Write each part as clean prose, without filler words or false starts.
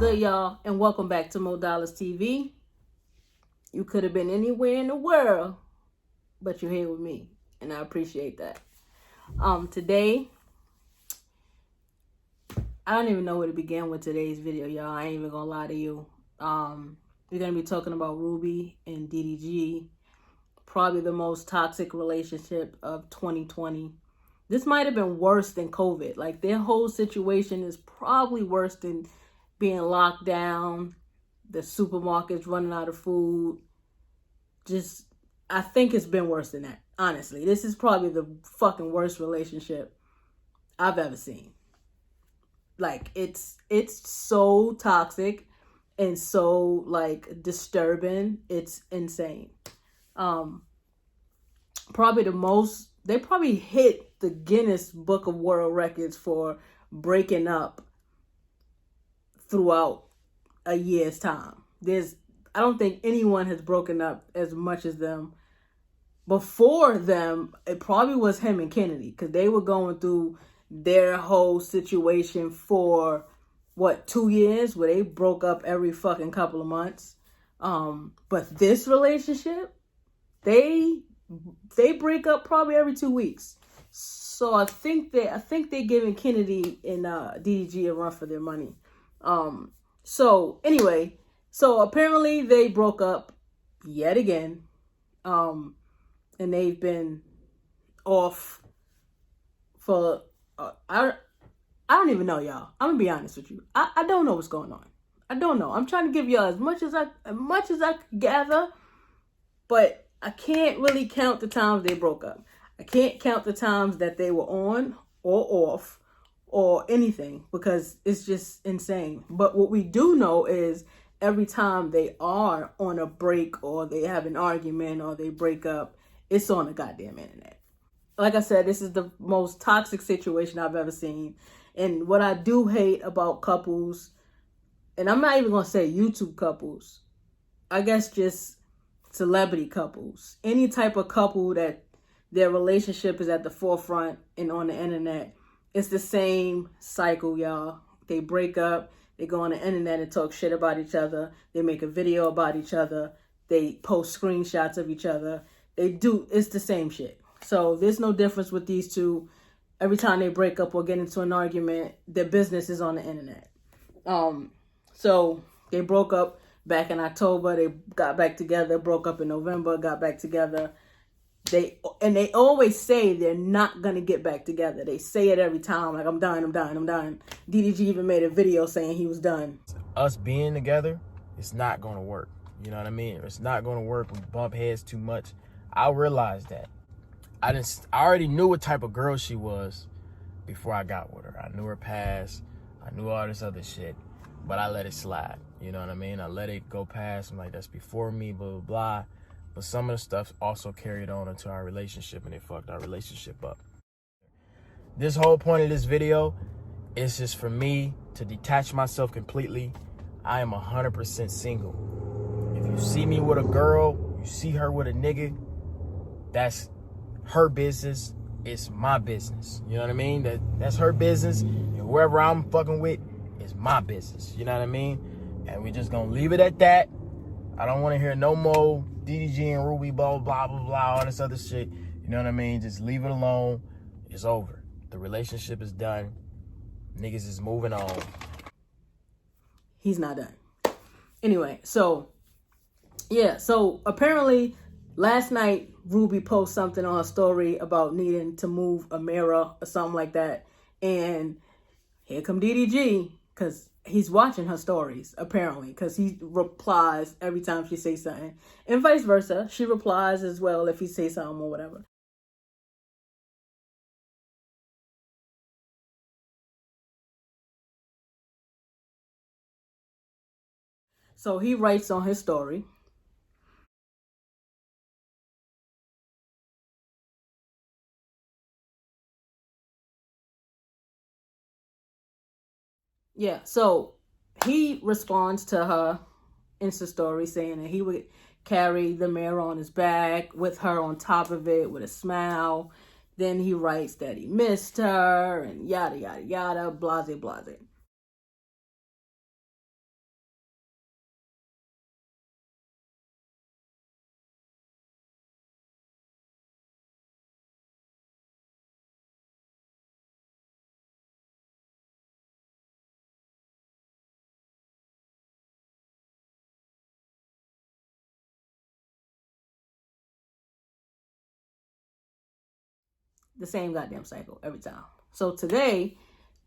good, y'all? And welcome back to Mo Dollars TV. You could have been anywhere in the world, but you're here with me, and I appreciate that. Today, I don't even know where to begin with today's video, y'all. I ain't even gonna lie to you. We're gonna be talking about Ruby and Ddg, probably the most toxic relationship of 2020. This might have been worse than COVID. Like, their whole situation is probably worse than being locked down, the supermarkets running out of food. I think it's been worse than that, honestly. This is probably the fucking worst relationship I've ever seen. Like, it's so toxic and so, like, disturbing. It's insane. They probably hit the Guinness Book of World Records for breaking up throughout a year's time. I don't think anyone has broken up as much as them. Before them, it probably was him and Kennedy, because they were going through their whole situation for 2 years, where they broke up every fucking couple of months. But this relationship, they break up probably every 2 weeks. So I think they're giving Kennedy and Ddg a run for their money. So anyway, so apparently they broke up yet again. And they've been off for I don't even know, y'all. I'm gonna be honest with you. I don't know what's going on. I don't know. I'm trying to give y'all as much as I could gather, but I can't really count the times they broke up. I can't count the times that they were on or off or anything, because it's just insane. But what we do know is every time they are on a break or they have an argument or they break up, it's on the goddamn internet. Like I said, this is the most toxic situation I've ever seen. And what I do hate about couples, and I'm not even going to say YouTube couples, I guess just celebrity couples, any type of couple that their relationship is at the forefront and on the internet, it's the same cycle, y'all. They break up, they go on the internet and talk shit about each other, they make a video about each other, they post screenshots of each other. It's the same shit. So there's no difference with these two. Every time they break up or get into an argument, their business is on the internet. So they broke up back in October, they got back together, broke up in November, got back together. They always say they're not going to get back together. They say it every time, like, I'm done. Ddg even made a video saying he was done. Us being together, it's not going to work. You know what I mean? It's not going to work. We bump heads too much. I realized that. I already knew what type of girl she was before I got with her. I knew her past. I knew all this other shit. But I let it slide. You know what I mean? I let it go past. I'm like, that's before me, blah, blah, blah. But some of the stuff also carried on into our relationship, and it fucked our relationship up. This whole point of this video is just for me to detach myself completely. I am 100% single. If you see me with a girl, you see her with a nigga, that's her business. It's my business. You know what I mean? That's her business. And whoever I'm fucking with is my business. You know what I mean? And we just gonna leave it at that. I don't want to hear no more Ddg and Rubi, blah, blah, blah, blah, all this other shit. You know what I mean? Just leave it alone. It's over. The relationship is done. Niggas is moving on. He's not done. Anyway, so, yeah. So, apparently, last night, Ruby posted something on her story about needing to move a mirror or something like that. And here come Ddg, because he's watching her stories, apparently, because he replies every time she says something. And vice versa. She replies as well if he says something or whatever. So he writes on his story, yeah, so he responds to her Insta story saying that he would carry the mirror on his back with her on top of it with a smile. Then he writes that he missed her and yada, yada, yada, blase, blase. the same goddamn cycle every time. So today,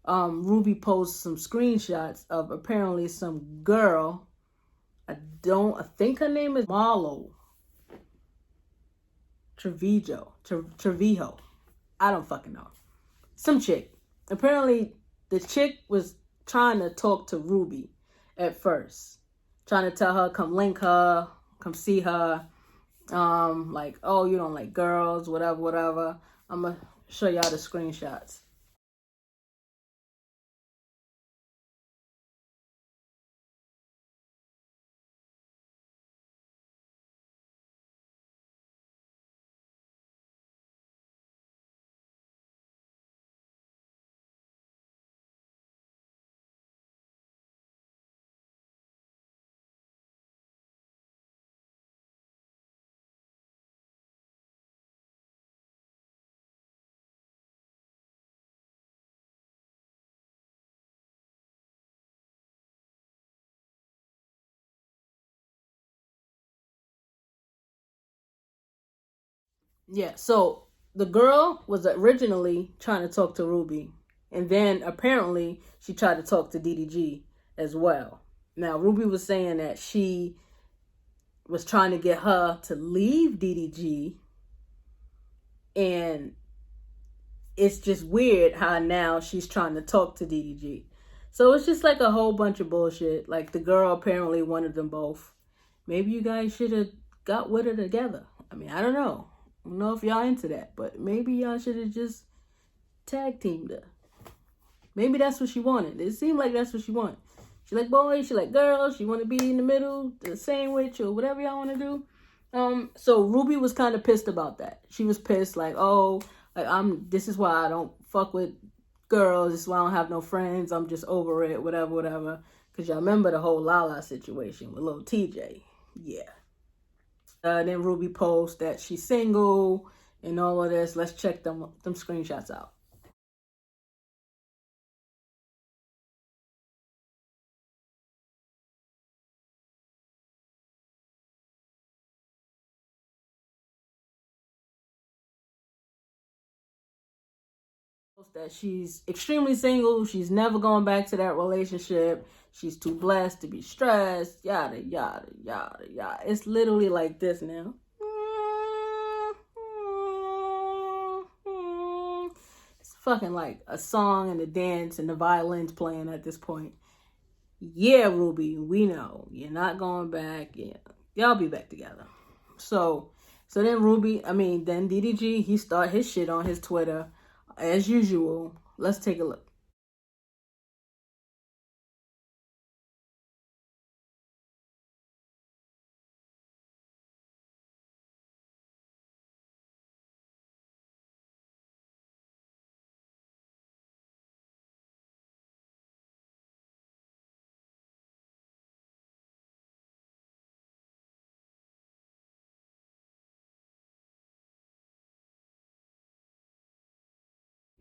Ruby posted some screenshots of apparently some girl. I think her name is Marlo Trevijo. I don't fucking know. Some chick. Apparently, the chick was trying to talk to Ruby at first, trying to tell her, come link her, come see her. Like, oh, you don't like girls, whatever. I'm gonna show y'all the screenshots. Yeah, so the girl was originally trying to talk to Ruby, and then apparently she tried to talk to DDG as well. Now, Ruby was saying that she was trying to get her to leave DDG, and it's just weird how now she's trying to talk to DDG. So it's just like a whole bunch of bullshit. Like, the girl apparently wanted them both. Maybe you guys should have got with her together. I mean, I don't know. I don't know if y'all into that, but maybe y'all should have just tag teamed her. Maybe that's what she wanted. It seemed like that's what she wanted. She like boys, she like girls, she want to be in the middle, the sandwich, or whatever y'all want to do. So Ruby was kind of pissed about that. She was pissed, like, oh, like this is why I don't fuck with girls. This is why I don't have no friends. I'm just over it, whatever. Because y'all remember the whole Lala situation with little TJ. Yeah. Then Ruby posts that she's single and all of this. Let's check them screenshots out. That she's extremely single. She's never going back to that relationship. She's too blessed to be stressed. Yada, yada, yada, yada. It's literally like this now. It's fucking like a song and a dance and the violins playing at this point. Yeah, Ruby, we know. You're not going back. Yeah, y'all be back together. So then then DDG, he start his shit on his Twitter as usual. Let's take a look.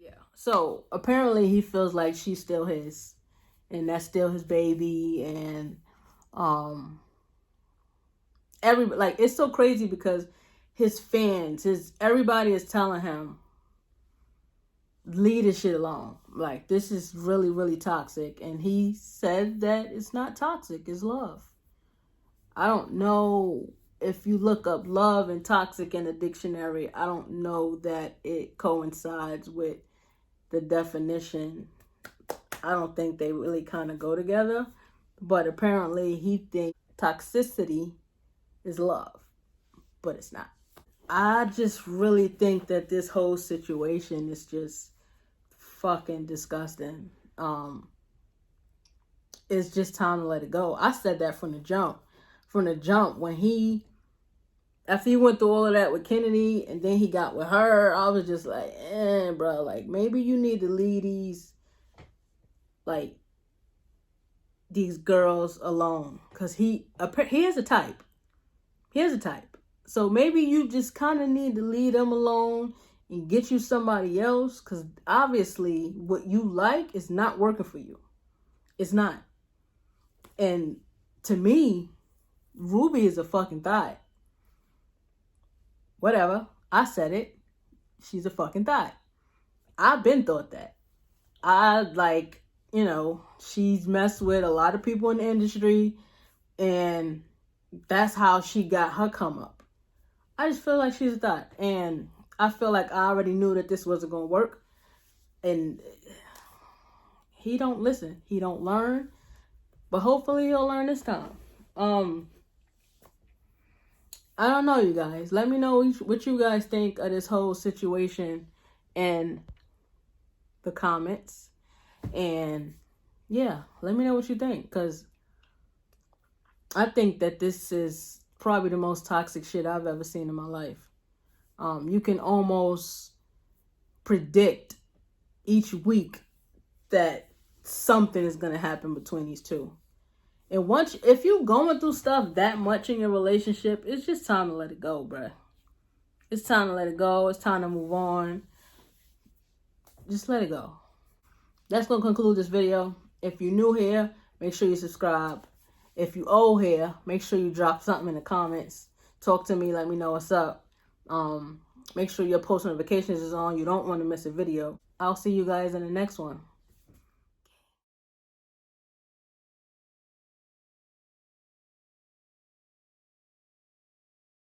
Yeah. So apparently he feels like she's still his, and that's still his baby, and like, it's so crazy because his fans, everybody is telling him, leave this shit alone. Like, this is really, really toxic. And he said that it's not toxic, it's love. I don't know if you look up love and toxic in the dictionary, I don't know that it coincides with the definition. I don't think they really kind of go together. But apparently he thinks toxicity is love, but it's not. I just really think that this whole situation is just fucking disgusting. It's just time to let it go. I said that from the jump. From the jump, after he went through all of that with Kennedy and then he got with her, I was just like, bro, like, maybe you need to leave these girls alone. Because he has a type. He has a type. So maybe you just kind of need to leave them alone and get you somebody else. Because obviously what you like is not working for you. It's not. And to me, Ruby is a fucking thought. Whatever. I said it. She's a fucking thought. I've been thought that. I like, you know, she's messed with a lot of people in the industry, and that's how she got her come up. I just feel like she's a thought, and I feel like I already knew that this wasn't gonna work, and he don't listen, he don't learn, but hopefully he'll learn this time. I don't know, you guys. Let me know what you guys think of this whole situation in the comments. And yeah, let me know what you think, because I think that this is probably the most toxic shit I've ever seen in my life. You can almost predict each week that something is going to happen between these two. And once, if you're going through stuff that much in your relationship, it's just time to let it go, bruh. It's time to let it go. It's time to move on. Just let it go. That's going to conclude this video. If you're new here, make sure you subscribe. If you old here, make sure you drop something in the comments. Talk to me. Let me know what's up. Make sure your post notifications is on. You don't want to miss a video. I'll see you guys in the next one.